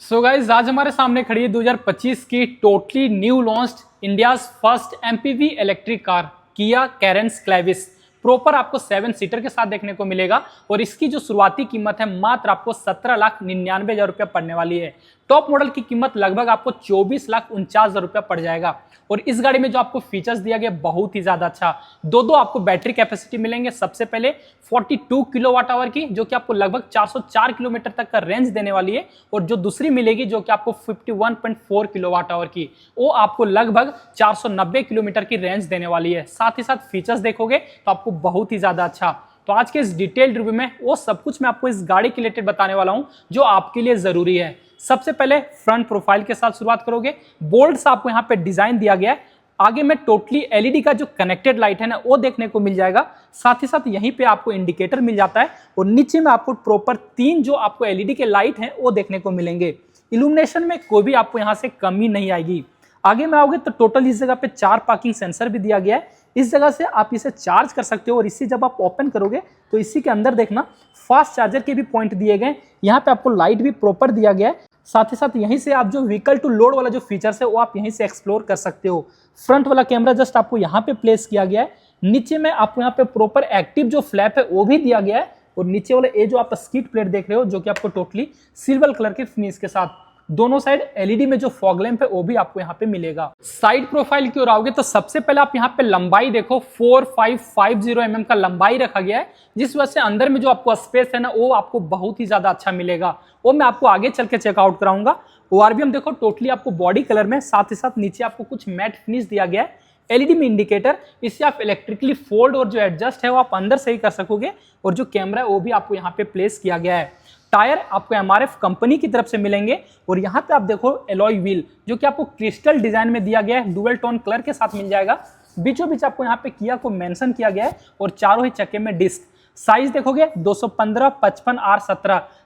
So guys आज हमारे सामने खड़ी है 2025 की totally new launched India's first MPV electric car Kia Carens Clavis. Proper आपको 7 सीटर के साथ देखने को मिलेगा और इसकी जो शुरुआती कीमत है मात्र आपको 17,99,000 रुपया पड़ने वाली है। टॉप मॉडल की कीमत लगभग आपको 24,49,000 रुपया पड़ जाएगा। और इस गाड़ी में जो आपको फीचर्स दिया गया बहुत ही ज्यादा अच्छा, दो आपको बैटरी कैपेसिटी मिलेंगे। सबसे पहले 42 किलोवाट आवर की जो कि आपको लगभग 404 किलोमीटर तक का रेंज देने वाली है, और जो दूसरी मिलेगी जो कि आपको 51.4 किलोवाट आवर की, वो आपको लगभग 490 किलोमीटर की रेंज देने वाली है। साथ ही साथ फीचर्स देखोगे तो आपको बहुत ही ज्यादा अच्छा। तो आज के इस डिटेल्ड रिव्यू में वो सब कुछ मैं आपको इस गाड़ी के रिलेटेड बताने वाला हूं जो आपके लिए जरूरी है। सबसे पहले फ्रंट प्रोफाइल के साथ शुरुआत करोगे। बोल्ड सा आपको यहाँ पे डिजाइन दिया गया है। आगे में टोटली एलईडी का जो कनेक्टेड लाइट है ना वो देखने को मिल जाएगा। साथ ही साथ यहीं पे आपको इंडिकेटर मिल जाता है और नीचे में आपको प्रॉपर 3 जो आपको एलईडी के लाइट हैं वो देखने को मिलेंगे। इल्यूमिनेशन में कोई भी आपको यहाँ से कमी नहीं आएगी। आगे में आओगे तो टोटल इस जगह पे 4 पार्किंग सेंसर भी दिया गया है। इस जगह से आप इसे चार्ज कर सकते हो और इसी जब आप ओपन करोगे तो इसी के अंदर देखना फास्ट चार्जर के भी पॉइंट दिए गए। यहाँ पे आपको लाइट भी प्रॉपर दिया गया है। साथ ही साथ यहीं से आप जो व्हीकल टू लोड वाला जो फीचर्स है वो आप यहीं से एक्सप्लोर कर सकते हो। फ्रंट वाला कैमरा जस्ट आपको यहाँ पे प्लेस किया गया है। नीचे में आपको यहाँ पे प्रॉपर एक्टिव जो फ्लैप है वो भी दिया गया है। और नीचे वाले ये जो आप स्किड प्लेट देख रहे हो जो कि आपको टोटली सिल्वर कलर के फिनिश के साथ, दोनों साइड एलईडी में जो फॉग लैंप है वो भी आपको यहाँ पे मिलेगा। साइड प्रोफाइल की ओर आओगे तो सबसे पहले आप यहाँ पे लंबाई देखो 4550 mm का लंबाई रखा गया है, जिस वजह से अंदर में जो आपको स्पेस है ना वो आपको बहुत ही ज्यादा अच्छा मिलेगा। वो मैं आपको आगे चल के चेकआउट कराऊंगा। ओआरवीएम देखो टोटली आपको बॉडी कलर में, साथ ही साथ नीचे आपको कुछ मैट फिनिश दिया गया है। एलईडी में इंडिकेटर, इससे आप इलेक्ट्रिकली फोल्ड और जो एडजस्ट है वो आप अंदर से ही कर सकोगे। और जो कैमरा है वो भी आपको यहाँ पे प्लेस किया गया है। टायर आपको एमआरएफ कंपनी की तरफ से मिलेंगे। और यहाँ पे आप देखो एलॉय व्हील जो कि आपको क्रिस्टल डिजाइन में दिया गया है, डुअल टोन कलर के साथ मिल जाएगा। बीचों बीच आपको यहाँ पे किया को मेंशन किया गया है और चारों ही चक्के में डिस्क। साइज देखोगे 215, 55 और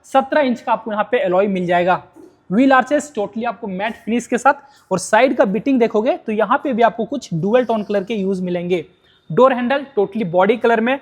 17 इंच का आपको यहाँ पे एलॉय मिल जाएगा। व्हील आर्चेस टोटली आपको मैट फिनिश के साथ, और साइड का बिटिंग देखोगे तो यहाँ पे भी आपको कुछ डुअल टोन कलर के यूज मिलेंगे। Door handle totally body colour में।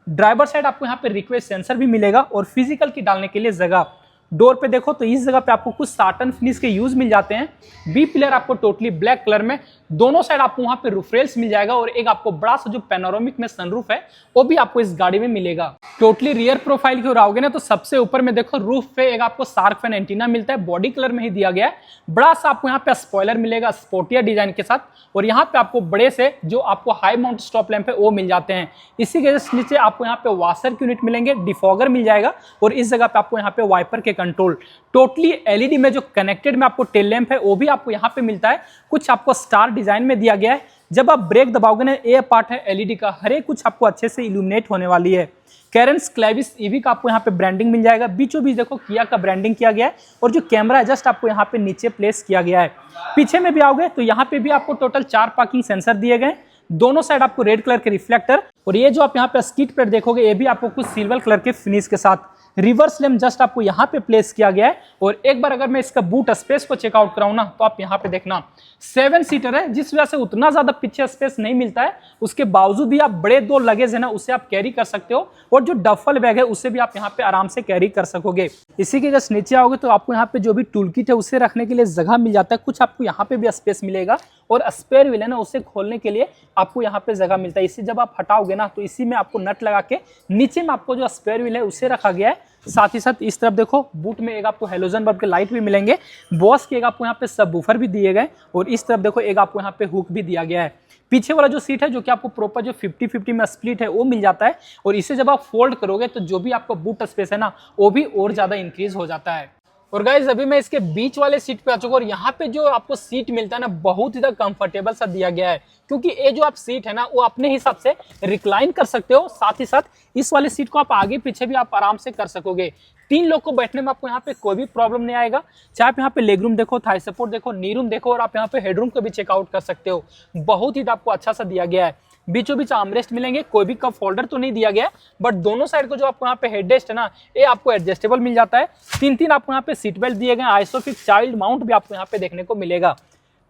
ड्राइवर साइड आपको यहाँ पे रिक्वेस्ट सेंसर भी मिलेगा और फिजिकल की डालने के लिए जगह। डोर पे देखो तो इस जगह पे आपको कुछ साटन फिनिश के यूज मिल जाते हैं। बी पिलर आपको टोटली ब्लैक कलर में। दोनों साइड आपको वहाँ पे रूफ रेल्स मिल जाएगा और एक आपको बड़ा सा जो पैनोरामिक में सनरूफ है वो भी आपको इस गाड़ी में मिलेगा। टोटली रियर प्रोफाइल की ओर आओगे ना तो सबसे ऊपर में देखो रूफ पे एक आपको शार्क फैन एंटीना मिलता है, बॉडी कलर में ही दिया गया है। बड़ा सा आपको यहाँ पे स्पॉइलर मिलेगा स्पोर्टिया डिजाइन के साथ, और यहाँ पे आपको बड़े से जो आपको हाई माउंट स्टॉप लैंप है वो मिल जाते हैं। इसी के जस्ट नीचे आपको यहाँ पे वॉशर की यूनिट मिलेंगे, डिफॉगर मिल जाएगा, और इस जगह पे आपको यहाँ पे वाइपर के कंट्रोल। टोटली एलईडी में जो कनेक्टेड में आपको टेल लैंप है वो भी आपको यहाँ पे मिलता है। कुछ आपको स्टार डिजाइन में दिया गया है। जब आप ब्रेक दबाओगे ना ये पार्ट है एलईडी का, हर एक कुछ आपको अच्छे से इल्यूमिनेट होने वाली है। कैरेंस क्लेविस ईवी का आपको यहाँ पे ब्रांडिंग मिल जाएगा। बीचों बीच देखो किया का ब्रांडिंग किया गया है, और जो कैमरा है जस्ट आपको यहाँ पे नीचे प्लेस किया गया है। पीछे में भी आओगे तो यहाँ पे भी आपको टोटल 4 पार्किंग सेंसर दिए गए। दोनों साइड आपको रेड कलर के रिफ्लेक्टर, और ये जो आप यहाँ पे स्किड प्लेट देखोगे ये भी आपको कुछ सिल्वर कलर के फिनिश के साथ। रिवर्स लैम्प जस्ट आपको यहाँ पे प्लेस किया गया है। और एक बार अगर मैं इसका बूट स्पेस को चेकआउट कराऊं ना तो आप यहाँ पे देखना 7 सीटर है, जिस वजह से उतना ज्यादा पीछे स्पेस नहीं मिलता है। उसके बावजूद भी आप बड़े 2 लगेज है ना उसे आप कैरी कर सकते हो, और जो डफल बैग है उसे भी आप यहाँ पे आराम से कैरी कर सकोगे। इसी के जस्ट नीचे आओगे तो आपको यहाँ पे जो भी टूल किट है उसे रखने के लिए जगह मिल जाता है। कुछ आपको यहाँ पे भी स्पेस मिलेगा, और स्पेयर व्हील है ना उसे खोलने के लिए आपको यहाँ पे जगह मिलता है। इसी जब आप हटाओगे ना तो इसी में आपको नट लगा के नीचे में आपको जो स्पेयर व्हील है उसे रखा गया है। साथ ही साथ इस तरफ देखो बूट में एक आपको हेलोजन बल्ब के लाइट भी मिलेंगे। बॉस के एक आपको यहाँ पे सबवूफर भी दिए गए, और इस तरफ देखो एक आपको यहाँ पे हुक भी दिया गया है। पीछे वाला जो सीट है जो कि आपको प्रॉपर जो 50-50 में स्प्लिट है वो मिल जाता है, और इसे जब आप फोल्ड करोगे तो जो भी आपका बूट स्पेस है ना वो भी और ज्यादा इंक्रीज हो जाता है। और गाइज अभी मैं इसके बीच वाले सीट पे आ चुका हूँ, और यहाँ पे जो आपको सीट मिलता है ना बहुत ही कंफर्टेबल सा दिया गया है, क्योंकि ये जो आप सीट है ना वो अपने हिसाब से रिक्लाइन कर सकते हो। साथ ही साथ इस वाले सीट को आप आगे पीछे भी आप आराम से कर सकोगे। 3 लोग को बैठने में आपको यहाँ पे कोई भी प्रॉब्लम नहीं आएगा। चाहे आप यहाँ पे लेग रूम देखो, थाई सपोर्ट देखो, नी रूम देखो, और आप यहाँ पे हेडरूम को भी चेकआउट कर सकते हो। बहुत ही आपको अच्छा सा दिया गया है। बीचों बीच आर्मरेस्ट मिलेंगे, कोई भी कप होल्डर तो नहीं दिया गया, बट दोनों साइड को जो आपको यहाँ पे हेडरेस्ट है ना ये आपको एडजस्टेबल मिल जाता है। 3 आपको यहाँ पे सीट बेल्ट दिए गए। आइसोफिक्स चाइल्ड माउंट भी आपको यहाँ पे देखने को मिलेगा।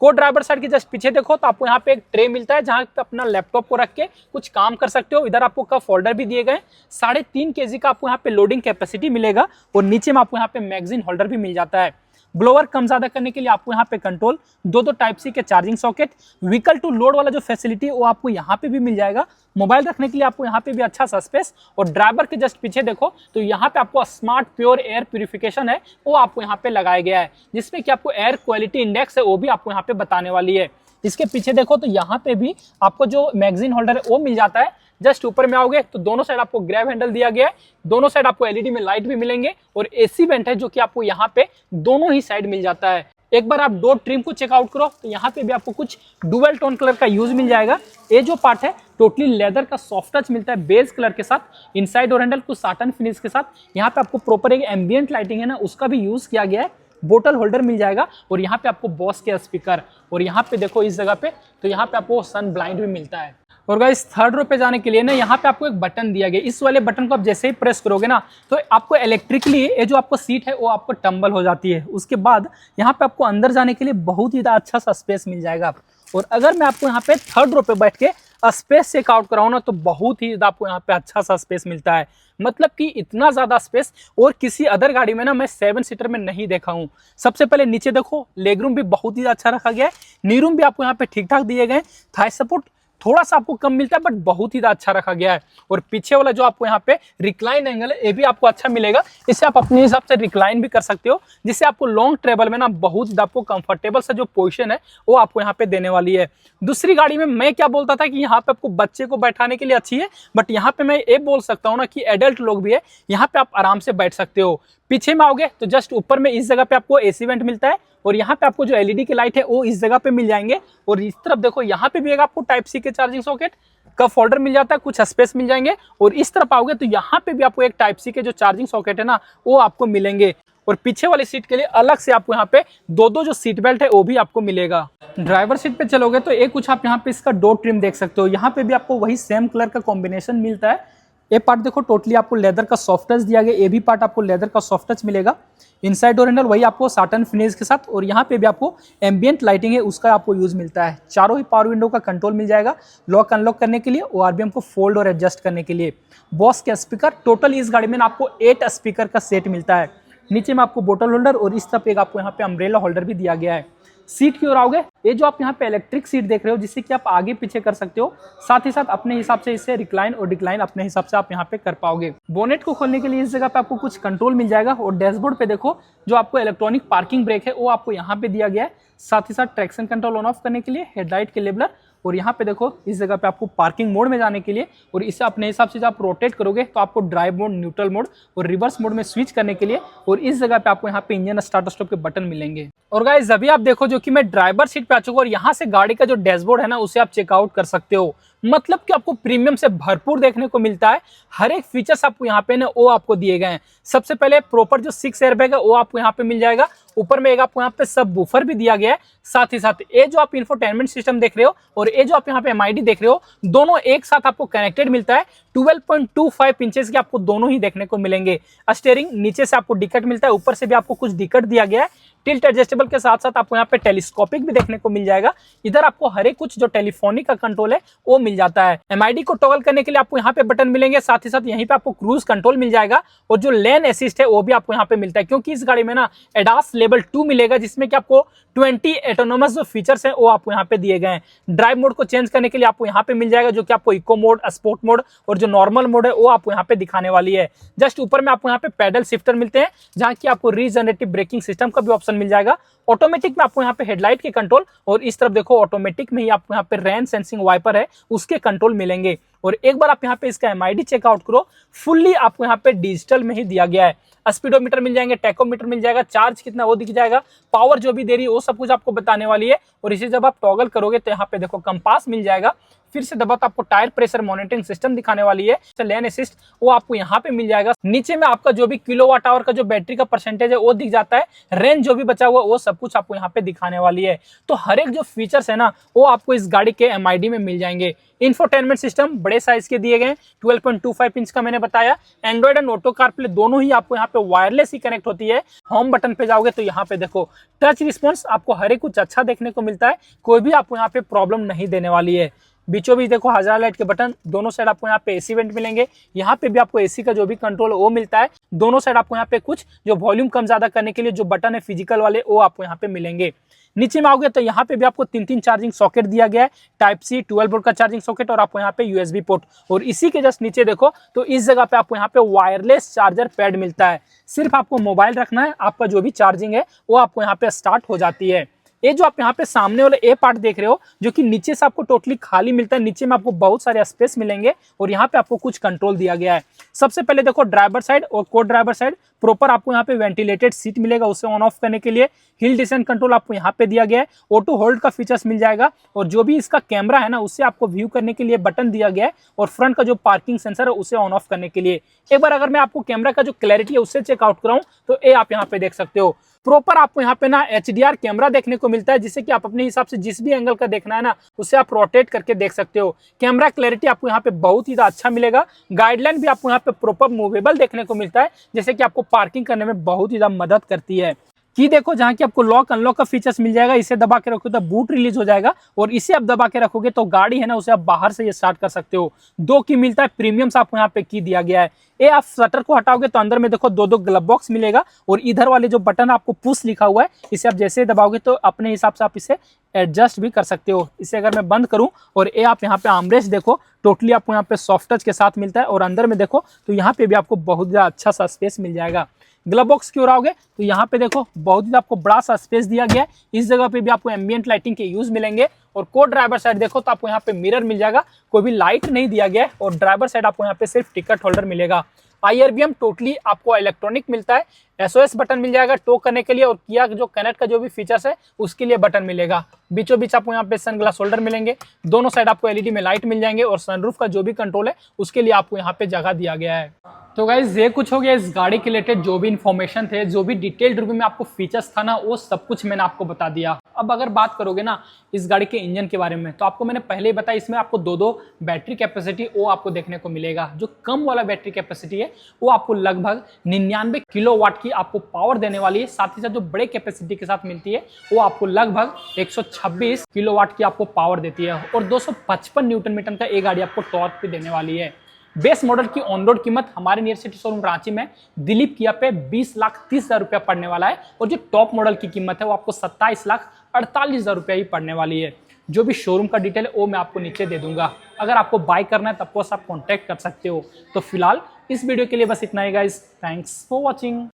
को ड्राइवर साइड के जस्ट पीछे देखो तो आपको यहाँ पे एक ट्रे मिलता है जहाँ पे अपना लैपटॉप को रख के कुछ काम कर सकते हो। इधर आपको कप होल्डर भी दिए गए। 3.5 kg का आपको यहाँ पे लोडिंग कैपेसिटी मिलेगा, और नीचे में आपको यहाँ पे मैगजीन होल्डर भी मिल जाता है। ब्लोअर कम ज्यादा करने के लिए आपको यहाँ पे कंट्रोल, दो टाइप सी के charging socket, vehicle to load वाला जो फैसिलिटी वो आपको यहाँ पे भी मिल जाएगा। मोबाइल रखने के लिए आपको यहाँ पे भी अच्छा सा स्पेस, और ड्राइवर के जस्ट पीछे देखो तो यहाँ पे आपको स्मार्ट प्योर एयर प्यूरिफिकेशन है वो आपको यहाँ पे लगाया गया है, जिसमें कि आपको एयर क्वालिटी इंडेक्स है वो भी आपको यहाँ पे बताने वाली है। इसके पीछे देखो तो यहाँ पे भी आपको जो मैगजीन होल्डर है वो मिल जाता है। जस्ट ऊपर में आओगे तो दोनों साइड आपको ग्रैब हैंडल दिया गया है, दोनों साइड आपको एलईडी में लाइट भी मिलेंगे, और एसी वेंट है जो कि आपको यहाँ पे दोनों ही साइड मिल जाता है। एक बार आप डोर ट्रिम को चेकआउट करो तो यहाँ पे भी आपको कुछ डुअल टोन कलर का यूज मिल जाएगा। ये जो पार्ट है टोटली लेदर का सॉफ्ट टच मिलता है बेज कलर के साथ, इनसाइड और हैंडल कुछ साटन फिनिश के साथ। यहाँ पे आपको प्रॉपर एक एम्बियंट लाइटिंग है ना उसका भी यूज किया गया है। बोतल होल्डर मिल जाएगा, और यहाँ पे आपको बॉस के स्पीकर, और यहाँ पे देखो इस जगह पे तो यहाँ पे आपको सन ब्लाइंड भी मिलता है। और गाइस थर्ड रो पे जाने के लिए ना यहाँ पे आपको एक बटन दिया गया, इस वाले बटन को आप जैसे ही प्रेस करोगे ना तो आपको इलेक्ट्रिकली ये जो आपको सीट है वो आपको टम्बल हो जाती है। उसके बाद यहाँ पे आपको अंदर जाने के लिए बहुत ही अच्छा सा स्पेस मिल जाएगा। और अगर मैं आपको यहाँ पे थर्ड रो पे बैठ के स्पेस चेक आउट कराऊँ ना तो बहुत ही आपको यहाँ पे अच्छा सा स्पेस मिलता है। मतलब कि इतना ज्यादा स्पेस और किसी अदर गाड़ी में ना मैं 7 सीटर में नहीं देखा हूँ। सबसे पहले नीचे देखो लेग रूम भी बहुत ही अच्छा रखा गया है, नी रूम भी आपको यहाँ पे ठीक ठाक दिए गए, थाई सपोर्ट थोड़ा सा आपको कम मिलता है बट बहुत ही अच्छा रखा गया है। और पीछे वाला जो आपको यहाँ पे रिक्लाइन एंगल है ये भी आपको अच्छा मिलेगा, इससे आप अपने हिसाब से रिक्लाइन भी कर सकते हो, जिससे आपको लॉन्ग ट्रेवल में ना बहुत आपको कंफर्टेबल सा जो पोजीशन है वो आपको यहाँ पे देने वाली है। दूसरी गाड़ी में मैं क्या बोलता था कि यहाँ पे आपको बच्चे को बैठाने के लिए अच्छी है, बट यहाँ पे मैं ये बोल सकता हूँ ना कि एडल्ट लोग भी है यहाँ पे आप आराम से बैठ सकते हो। पीछे में आओगे तो जस्ट ऊपर में इस जगह पे आपको एसी वेंट मिलता है, और यहाँ पे आपको जो एलईडी की लाइट है वो इस जगह पे मिल जाएंगे। और इस तरफ देखो यहाँ पे भी एक आपको टाइप सी के चार्जिंग सॉकेट कप होल्डर मिल जाता है, कुछ स्पेस मिल जाएंगे। और इस तरफ आओगे तो यहाँ पे भी आपको एक टाइप सी के जो चार्जिंग सॉकेट है ना वो आपको मिलेंगे। और पीछे वाली सीट के लिए अलग से आपको यहाँ पे दो जो सीट बेल्ट है वो भी आपको मिलेगा। ड्राइवर सीट पे चलोगे तो एक कुछ आप यहाँ पे इसका डोर ट्रिम देख सकते हो, यहाँ पे भी आपको वही सेम कलर का कॉम्बिनेशन मिलता है। ये पार्ट देखो टोटली आपको लेदर का सॉफ्ट टच दिया गया, ये भी पार्ट आपको लेदर का सॉफ्ट टच मिलेगा। इनसाइड डोर हैंडल वही आपको साटन फिनिश के साथ, और यहाँ पे भी आपको एम्बियंट लाइटिंग है उसका आपको यूज मिलता है। चारों ही पावर विंडो का कंट्रोल मिल जाएगा लॉक अनलॉक करने के लिए, और आरबीएम को फोल्ड और एडजस्ट करने के लिए। बॉस के स्पीकर टोटल इस गाड़ी में आपको 8 स्पीकर का सेट मिलता है। नीचे में आपको बोतल होल्डर और इस तरफ एक आपको यहाँ पे अम्ब्रेला होल्डर भी दिया गया है। सीट की ओर आओगे, ये जो आप यहाँ पे इलेक्ट्रिक सीट देख रहे हो जिससे कि आप आगे पीछे कर सकते हो, साथ ही साथ अपने हिसाब से इसे रिक्लाइन और डिक्लाइन अपने हिसाब से आप यहाँ पे कर पाओगे। बोनेट को खोलने के लिए इस जगह पे आपको कुछ कंट्रोल मिल जाएगा, और डैशबोर्ड पे देखो जो आपको इलेक्ट्रॉनिक पार्किंग ब्रेक है वो आपको यहाँ पे दिया गया है। साथ ही साथ ट्रैक्शन कंट्रोल ऑन ऑफ करने के लिए हेडलाइट के लेबलर, और यहाँ पे देखो इस जगह पे आपको पार्किंग मोड में जाने के लिए, और इसे अपने हिसाब से जब आप रोटेट करोगे तो आपको ड्राइव मोड, न्यूट्रल मोड और रिवर्स मोड में स्विच करने के लिए, और इस जगह पे आपको यहाँ पे इंजन स्टार्ट स्टॉप के बटन मिलेंगे। और गाइस अभी आप देखो जो कि मैं ड्राइवर सीट पे आ चुका हूँ, और यहाँ से गाड़ी का जो डैशबोर्ड है ना उसे आप चेकआउट कर सकते हो। मतलब कि आपको प्रीमियम से भरपूर देखने को मिलता है, हर एक फीचर्स आपको यहाँ पे ना वो आपको दिए गए हैं। सबसे पहले प्रॉपर जो 6 एयरबैग है वो आपको यहाँ पे मिल जाएगा, ऊपर में एक आपको यहाँ पे सब बूफर भी दिया गया है। साथ ही साथ ये जो आप इंफोटेनमेंट सिस्टम देख रहे हो और ये जो आप यहाँ पे एमआईडी देख रहे हो, दोनों एक साथ आपको कनेक्टेड मिलता है। 12.25 इंचेस के आपको दोनों ही देखने को मिलेंगे। स्टीयरिंग नीचे से आपको डिकट मिलता है, ऊपर से भी आपको कुछ डिकट दिया गया है। टिल्ट एडजस्टेबल के साथ साथ आपको यहाँ पे टेलीस्कोपिक भी देखने को मिल जाएगा। इधर आपको हर एक कुछ जो टेलीफोनिक का कंट्रोल है वो मिल जाता है। एमआईडी को टॉगल करने के लिए आपको यहाँ पे बटन मिलेंगे, साथ ही साथ यहीं पे आपको क्रूज कंट्रोल मिल जाएगा, और जो लेन असिस्ट है वो भी आपको यहाँ पे मिलता है, क्योंकि इस गाड़ी में ना एडास लेवल 2 मिलेगा, जिसमें कि आपको 20 ऑटोनोमस जो फीचर्स हैं वो आपको यहाँ पे दिए गए हैं। ड्राइव मोड को चेंज करने के लिए आपको यहाँ पे मिल जाएगा, जो कि आपको इको मोड, स्पोर्ट मोड और जो नॉर्मल मोड है वो आपको यहाँ पे दिखाने वाली है। जस्ट ऊपर में आपको यहाँ पे पैडल शिफ्टर मिलते हैं, जहाँ की आपको रीजनरेटिव ब्रेकिंग सिस्टम का भी ऑप्शन मिल जाएगा। ऑटोमेटिक में आपको यहाँ पे हेडलाइट के कंट्रोल, और इस तरफ देखो ऑटोमेटिक में ही आपको यहाँ पे रेन सेंसिंग वाइपर है उसके कंट्रोल मिलेंगे। और एक बार आप यहाँ पे इसका एमआईडी चेकआउट करो, फुल्ली आपको यहाँ पे डिजिटल में ही दिया गया है। स्पीडोमीटर मिल जाएंगे, टैकोमीटर मिल जाएगा, चार्ज कितना वो दिख जाएगा, पावर जो भी दे रही है वो सब कुछ आपको बताने वाली है। और इसे जब आप टॉगल करोगे तो यहाँ पे देखो कंपास मिल जाएगा, फिर से दबा तो आपको टायर प्रेशर मॉनिटरिंग सिस्टम दिखाने वाली है। लेन असिस्ट वो आपको यहाँ पे मिल जाएगा। नीचे में आपका जो भी किलोवाट आवर का जो बैटरी का परसेंटेज है वो दिख जाता है, रेंज जो भी बचा हुआ वो सब कुछ आपको यहाँ पे दिखाने वाली है। तो हर एक जो फीचर्स है ना वो आपको इस गाड़ी के एमआईडी में मिल जाएंगे। इंफोटेनमेंट सिस्टम बड़े साइज के दिए गए, 12.25 इंच का मैंने बताया। एंड्रॉइड एंड ऑटो कारप्ले दोनों ही आपको यहाँ पे वायरलेस ही कनेक्ट होती है। होम बटन पे जाओगे तो यहाँ पे देखो टच रिस्पॉन्स आपको हर एक कुछ अच्छा देखने को मिलता है, कोई भी आपको यहाँ पे प्रॉब्लम नहीं देने वाली है। बीचों बीच देखो हजार लाइट के बटन, दोनों साइड आपको यहाँ पे एसी वेंट मिलेंगे। यहाँ पे भी आपको एसी का जो भी कंट्रोल वो मिलता है। दोनों साइड आपको यहाँ पे कुछ जो वॉल्यूम कम ज्यादा करने के लिए जो बटन है फिजिकल वाले वो आपको यहाँ पे मिलेंगे। नीचे में आओगे तो यहाँ पे भी आपको 3 चार्जिंग सॉकेट दिया गया है, टाइप सी 12 वोल्ट का चार्जिंग सॉकेट और आपको यहाँ पे यूएसबी पोर्ट। और इसी के जस्ट नीचे देखो तो इस जगह पे आपको यहाँ पे वायरलेस चार्जर पैड मिलता है। सिर्फ आपको मोबाइल रखना है, आपका जो भी चार्जिंग है वो आपको यहाँ पे स्टार्ट हो जाती है। ये जो आप यहाँ पे सामने वाले ए पार्ट देख रहे हो जो कि नीचे से आपको टोटली खाली मिलता है, नीचे में आपको बहुत सारे स्पेस मिलेंगे और यहाँ पे आपको कुछ कंट्रोल दिया गया है। सबसे पहले देखो ड्राइवर साइड और को ड्राइवर साइड प्रॉपर आपको यहाँ पे वेंटिलेटेड सीट मिलेगा उसे ऑन ऑफ करने के लिए। हिल डिसेंट कंट्रोल आपको यहाँ पे दिया गया है, ऑटो होल्ड का फीचर्स मिल जाएगा और जो भी इसका कैमरा है ना उससे आपको व्यू करने के लिए बटन दिया गया है और फ्रंट का जो पार्किंग सेंसर है उसे ऑन ऑफ करने के लिए। एक बार अगर मैं आपको कैमरा का जो क्लैरिटी है उससे चेकआउट कराऊं तो ये आप यहाँ पे देख सकते हो। प्रॉपर आपको यहाँ पे ना HDR कैमरा देखने को मिलता है, जिससे कि आप अपने हिसाब से जिस भी एंगल का देखना है ना उसे आप रोटेट करके देख सकते हो। कैमरा क्लैरिटी आपको यहाँ पे बहुत ही अच्छा मिलेगा। गाइडलाइन भी आपको यहाँ पे प्रॉपर मूवेबल देखने को मिलता है, जैसे कि आपको पार्किंग करने में बहुत ही मदद करती है। की देखो जहाँ की आपको लॉक अनलॉक का फीचर्स मिल जाएगा, इसे दबा के रखोगे तो बूट रिलीज हो जाएगा और इसे आप दबा के रखोगे तो गाड़ी है ना उसे आप बाहर से ये स्टार्ट कर सकते हो। 2 की मिलता है, प्रीमियम से आपको यहाँ पे की दिया गया है। ये आप शटर को हटाओगे तो अंदर में देखो 2 ग्लव बॉक्स मिलेगा और इधर वाले जो बटन आपको पुश लिखा हुआ है इसे आप जैसे दबाओगे तो अपने हिसाब से आप इसे एडजस्ट भी कर सकते हो। इसे अगर मैं बंद करूं और ये आप यहाँ पे आर्मरेस्ट देखो टोटली आपको यहाँ पे सॉफ्ट टच के साथ मिलता है और अंदर में देखो तो यहाँ पे भी आपको बहुत ज्यादा अच्छा सा स्पेस मिल जाएगा। ग्लव बॉक्स की ओर आओगे तो यहाँ पे देखो बहुत ही आपको बड़ा सा स्पेस दिया गया है। इस जगह पे भी आपको एम्बिएंट लाइटिंग के यूज मिलेंगे और को ड्राइवर साइड देखो तो आपको यहाँ पे मिरर मिल जाएगा, कोई भी लाइट नहीं दिया गया है और ड्राइवर साइड आपको यहाँ पे सिर्फ टिकट होल्डर मिलेगा। IRBM टोटली आपको इलेक्ट्रॉनिक मिलता है। SOS बटन मिल जाएगा टो करने के लिए और किया जो कनेक्ट का जो भी फीचर्स है उसके लिए बटन मिलेगा। बीचों बीच आपको यहाँ पे सन ग्लास होल्डर मिलेंगे, दोनों साइड आपको LED में लाइट मिल जाएंगे और सनरूफ का जो भी कंट्रोल है उसके लिए आपको यहाँ पे जगह दिया गया है। तो गाइस ये कुछ हो गया इस गाड़ी के रिलेटेड जो भी इन्फॉर्मेशन थे, जो भी डिटेल्ड रिव्यू में आपको फीचर्स था ना वो सब कुछ मैंने आपको बता दिया। अब अगर बात करोगे ना इस गाड़ी के इंजन के बारे में तो आपको मैंने पहले ही बताया इसमें आपको 2 बैटरी कैपेसिटी वो आपको देखने को मिलेगा। जो कम वाला बैटरी कैपेसिटी है वो आपको लगभग 99 किलोवाट की आपको पावर देने वाली है। साथ ही साथ जो बड़े कैपेसिटी के साथ मिलती है वो आपको लगभग 126 किलोवाट की आपको पावर देती है और 255 न्यूटन मीटर का ये गाड़ी आपको टॉर्क भी देने वाली है। बेस मॉडल की ऑन रोड कीमत हमारे नियर सिटी शोरूम रांची में दिलीप किया पे 20,30,000 रुपया पड़ने वाला है और जो टॉप मॉडल की कीमत है वो आपको 27,48,000 रुपया ही पड़ने वाली है। जो भी शोरूम का डिटेल है वो मैं आपको नीचे दे दूंगा। अगर आपको बाय करना है तब को आप कॉन्टैक्ट कर सकते हो। तो फिलहाल इस वीडियो के लिए बस इतना ही गाइस, थैंक्स फॉर वॉचिंग।